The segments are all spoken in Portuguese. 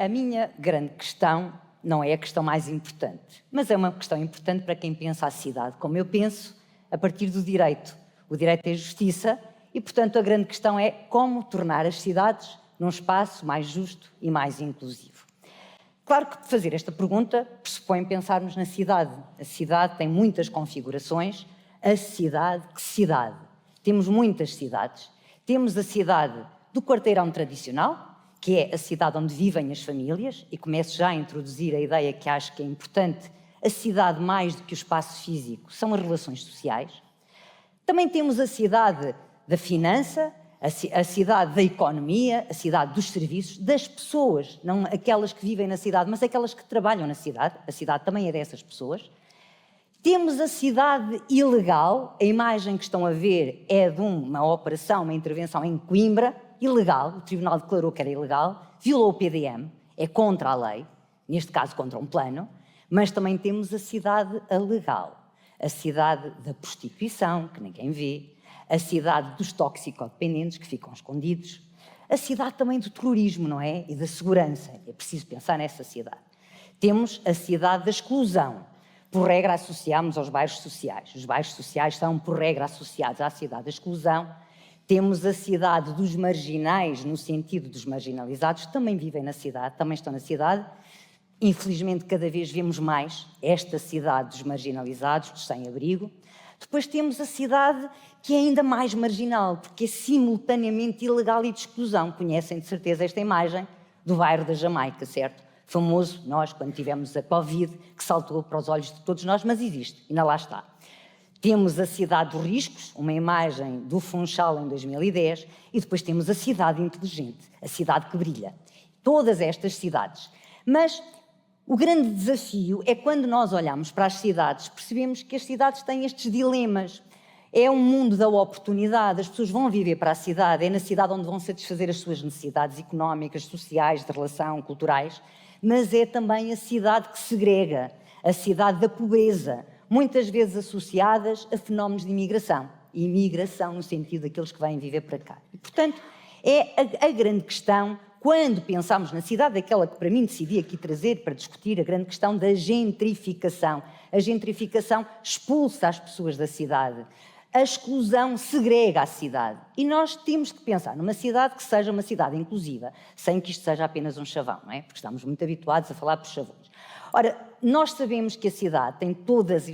a minha grande questão não é a questão mais importante, mas é uma questão importante para quem pensa a cidade, como eu penso, a partir do direito. O direito é justiça e, portanto, a grande questão é como tornar as cidades num espaço mais justo e mais inclusivo. Claro que fazer esta pergunta pressupõe pensarmos na cidade. A cidade tem muitas configurações. A cidade, que cidade? Temos muitas cidades. Temos a cidade do quarteirão tradicional, que é a cidade onde vivem as famílias, e começo já a introduzir a ideia que acho que é importante. A cidade, mais do que o espaço físico, são as relações sociais. Também temos a cidade da finança, a cidade da economia, a cidade dos serviços, das pessoas, não aquelas que vivem na cidade, mas aquelas que trabalham na cidade. A cidade também é dessas pessoas. Temos a cidade ilegal, a imagem que estão a ver é de uma operação, uma intervenção em Coimbra, ilegal, o Tribunal declarou que era ilegal, violou o PDM, é contra a lei, neste caso contra um plano, mas também temos a cidade alegal, a cidade da prostituição, que ninguém vê, a cidade dos toxicodependentes, que ficam escondidos, a cidade também do terrorismo, não é? E da segurança, é preciso pensar nessa cidade. Temos a cidade da exclusão, por regra associamos aos bairros sociais. Os bairros sociais são, por regra, associados à cidade da exclusão. Temos a cidade dos marginais, no sentido dos marginalizados, que também vivem na cidade, também estão na cidade. Infelizmente, cada vez vemos mais esta cidade dos marginalizados, dos sem-abrigo. Depois temos a cidade que é ainda mais marginal, porque é simultaneamente ilegal e de exclusão. Conhecem de certeza esta imagem do bairro da Jamaica, certo? Famoso, nós, quando tivemos a Covid, que saltou para os olhos de todos nós, mas existe, ainda lá está. Temos a cidade dos riscos, uma imagem do Funchal em 2010, e depois temos a cidade inteligente, a cidade que brilha. Todas estas cidades. Mas o grande desafio é quando nós olhamos para as cidades, percebemos que as cidades têm estes dilemas. É um mundo da oportunidade, as pessoas vão viver para a cidade, é na cidade onde vão satisfazer as suas necessidades económicas, sociais, de relação, culturais, mas é também a cidade que segrega, a cidade da pobreza, muitas vezes associadas a fenómenos de imigração. Imigração no sentido daqueles que vêm viver para cá. E, portanto, é a grande questão, quando pensamos na cidade, aquela que para mim decidi aqui trazer para discutir a grande questão da gentrificação. A gentrificação expulsa as pessoas da cidade. A exclusão segrega a cidade. E nós temos que pensar numa cidade que seja uma cidade inclusiva, sem que isto seja apenas um chavão, não é? Porque estamos muito habituados a falar por chavões. Ora, nós sabemos que a cidade tem todos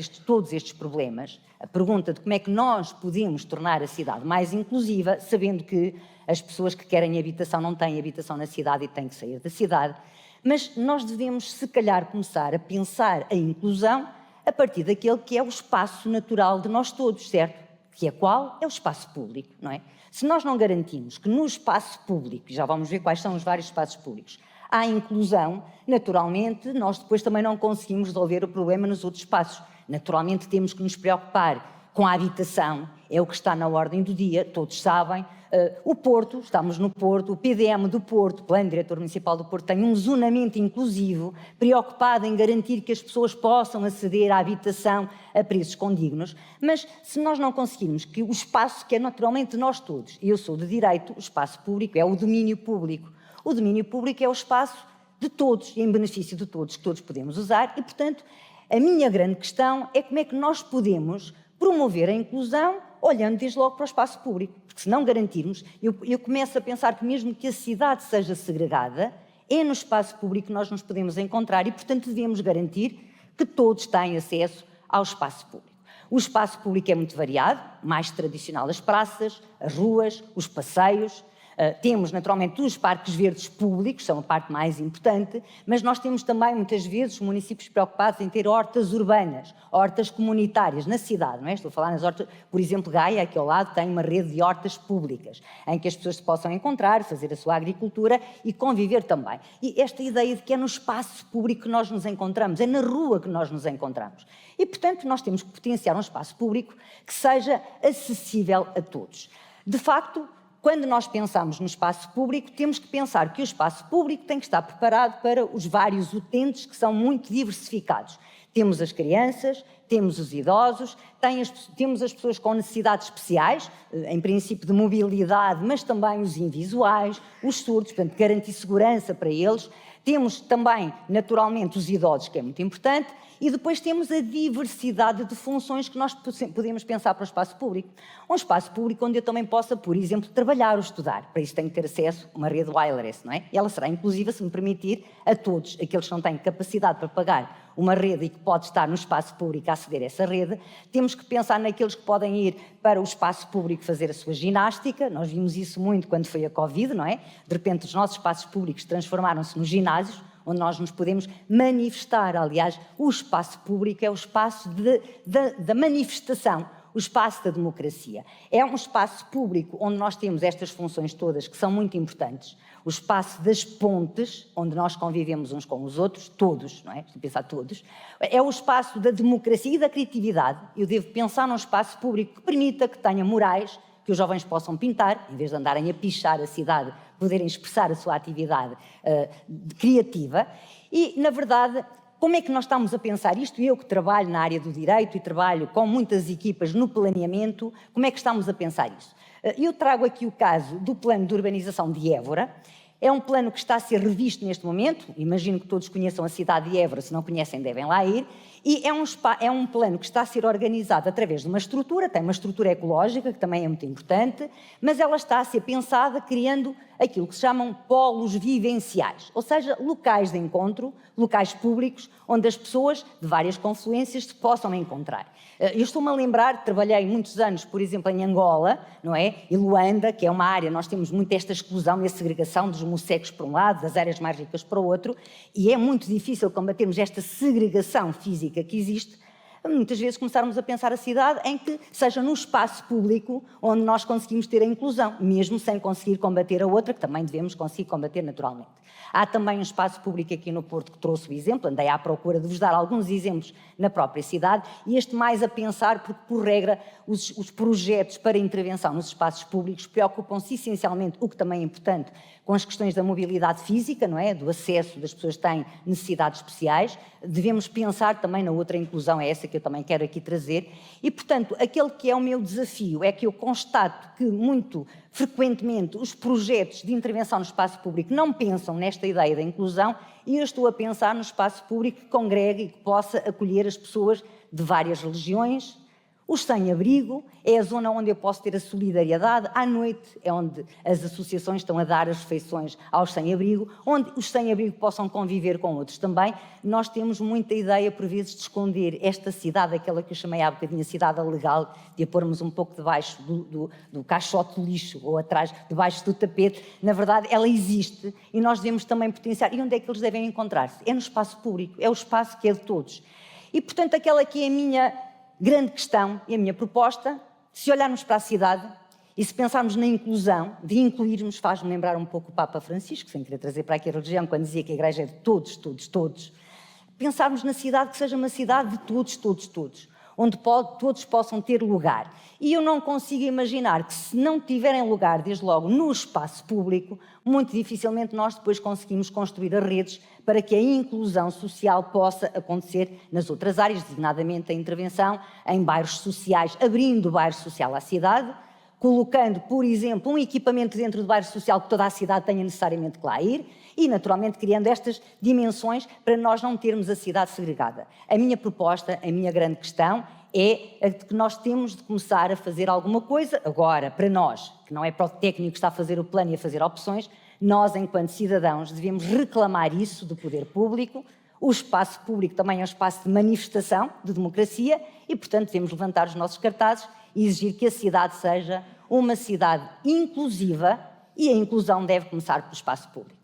estes problemas. A pergunta de como é que nós podemos tornar a cidade mais inclusiva, sabendo que as pessoas que querem habitação não têm habitação na cidade e têm que sair da cidade. Mas nós devemos, se calhar, começar a pensar a inclusão a partir daquele que é o espaço natural de nós todos, certo? Que é qual? É o espaço público, não é? Se nós não garantimos que no espaço público, e já vamos ver quais são os vários espaços públicos, há inclusão, naturalmente, nós depois também não conseguimos resolver o problema nos outros espaços. Naturalmente, temos que nos preocupar com a habitação, é o que está na ordem do dia, todos sabem. O Porto, estamos no Porto, o PDM do Porto, Plano Diretor Municipal do Porto, tem um zonamento inclusivo, preocupado em garantir que as pessoas possam aceder à habitação a preços condignos, mas se nós não conseguirmos que o espaço, que é naturalmente de nós todos, e eu sou de direito, o espaço público é o domínio público. O domínio público é o espaço de todos, e em benefício de todos, que todos podemos usar, e, portanto, a minha grande questão é como é que nós podemos promover a inclusão olhando desde logo para o espaço público, porque se não garantirmos, eu começo a pensar que mesmo que a cidade seja segregada, é no espaço público que nós nos podemos encontrar e, portanto, devemos garantir que todos têm acesso ao espaço público. O espaço público é muito variado, mais tradicional as praças, as ruas, os passeios. Temos, naturalmente, os parques verdes públicos, são a parte mais importante, mas nós temos também, muitas vezes, municípios preocupados em ter hortas urbanas, hortas comunitárias na cidade, não é? Estou a falar nas hortas, por exemplo, Gaia, aqui ao lado, tem uma rede de hortas públicas, em que as pessoas se possam encontrar, fazer a sua agricultura e conviver também. E esta ideia de que é no espaço público que nós nos encontramos, é na rua que nós nos encontramos. E, portanto, nós temos que potenciar um espaço público que seja acessível a todos. De facto, quando nós pensamos no espaço público, temos que pensar que o espaço público tem que estar preparado para os vários utentes que são muito diversificados. Temos as crianças, temos os idosos, temos as pessoas com necessidades especiais, em princípio de mobilidade, mas também os invisuais, os surdos, portanto, garantir segurança para eles. Temos também, naturalmente, os idosos, que é muito importante, e depois temos a diversidade de funções que nós podemos pensar para o espaço público. Um espaço público onde eu também possa, por exemplo, trabalhar ou estudar. Para isso tenho que ter acesso a uma rede wireless, não é? E ela será inclusiva, se me permitir, a todos aqueles que não têm capacidade para pagar uma rede e que pode estar no espaço público a aceder a essa rede. Temos que pensar naqueles que podem ir para o espaço público fazer a sua ginástica. Nós vimos isso muito quando foi a Covid, não é? De repente os nossos espaços públicos transformaram-se nos ginásios, onde nós nos podemos manifestar. Aliás, o espaço público é o espaço da manifestação, o espaço da democracia. É um espaço público onde nós temos estas funções todas que são muito importantes. O espaço das pontes, onde nós convivemos uns com os outros, todos, não é? Estou a pensar todos. É o espaço da democracia e da criatividade. Eu devo pensar num espaço público que permita que tenha murais, que os jovens possam pintar, em vez de andarem a pichar a cidade, poderem expressar a sua atividade criativa. E, na verdade, como é que nós estamos a pensar isto? Eu que trabalho na área do direito e trabalho com muitas equipas no planeamento, como é que estamos a pensar isso? Eu trago aqui o caso do plano de urbanização de Évora. É um plano que está a ser revisto neste momento. Imagino que todos conheçam a cidade de Évora, se não conhecem devem lá ir. E é um plano que está a ser organizado através de uma estrutura, tem uma estrutura ecológica, que também é muito importante, mas ela está a ser pensada criando aquilo que se chamam polos vivenciais, ou seja, locais de encontro, locais públicos, onde as pessoas de várias confluências se possam encontrar. Eu estou-me a lembrar, trabalhei muitos anos, por exemplo, em Angola, não é? E Luanda, que é uma área, nós temos muito esta exclusão e a segregação dos homossexuais por um lado, das áreas mais ricas para o outro, e é muito difícil combatermos esta segregação física que existe. Muitas vezes começarmos a pensar a cidade em que seja no espaço público onde nós conseguimos ter a inclusão, mesmo sem conseguir combater a outra, que também devemos conseguir combater naturalmente. Há também um espaço público aqui no Porto que trouxe o exemplo, andei à procura de vos dar alguns exemplos na própria cidade, e este mais a pensar, porque por regra os projetos para intervenção nos espaços públicos preocupam-se essencialmente, o que também é importante, com as questões da mobilidade física, não é? Do acesso das pessoas que têm necessidades especiais. Devemos pensar também na outra inclusão, é essa que eu também quero aqui trazer. E, portanto, aquele que é o meu desafio é que eu constato que, muito frequentemente, os projetos de intervenção no espaço público não pensam nesta ideia da inclusão, e eu estou a pensar no espaço público que congregue e que possa acolher as pessoas de várias religiões. Os sem-abrigo é a zona onde eu posso ter a solidariedade. À noite é onde as associações estão a dar as refeições aos sem-abrigo, onde os sem-abrigo possam conviver com outros também. Nós temos muita ideia, por vezes, de esconder esta cidade, aquela que eu chamei há bocadinho a cidade legal, de a pormos um pouco debaixo do caixote de lixo ou atrás, debaixo do tapete. Na verdade, ela existe e nós devemos também potenciar. E onde é que eles devem encontrar-se? É no espaço público, é o espaço que é de todos. E, portanto, aquela que é a minha grande questão e a minha proposta, se olharmos para a cidade e se pensarmos na inclusão, de incluirmos, faz-me lembrar um pouco o Papa Francisco, sem querer trazer para aqui a religião, quando dizia que a Igreja é de todos, todos, todos. Pensarmos na cidade que seja uma cidade de todos, todos, todos, onde todos possam ter lugar. E eu não consigo imaginar que, se não tiverem lugar, desde logo, no espaço público, muito dificilmente nós depois conseguimos construir as redes para que a inclusão social possa acontecer nas outras áreas, designadamente a intervenção em bairros sociais, abrindo o bairro social à cidade, colocando, por exemplo, um equipamento dentro do bairro social que toda a cidade tenha necessariamente que lá ir e, naturalmente, criando estas dimensões para nós não termos a cidade segregada. A minha proposta, a minha grande questão é a de que nós temos de começar a fazer alguma coisa agora, para nós, que não é para o técnico que está a fazer o plano e a fazer opções. Nós, enquanto cidadãos, devemos reclamar isso do poder público. O espaço público também é um espaço de manifestação de democracia e, portanto, devemos levantar os nossos cartazes e exigir que a cidade seja uma cidade inclusiva, e a inclusão deve começar pelo espaço público.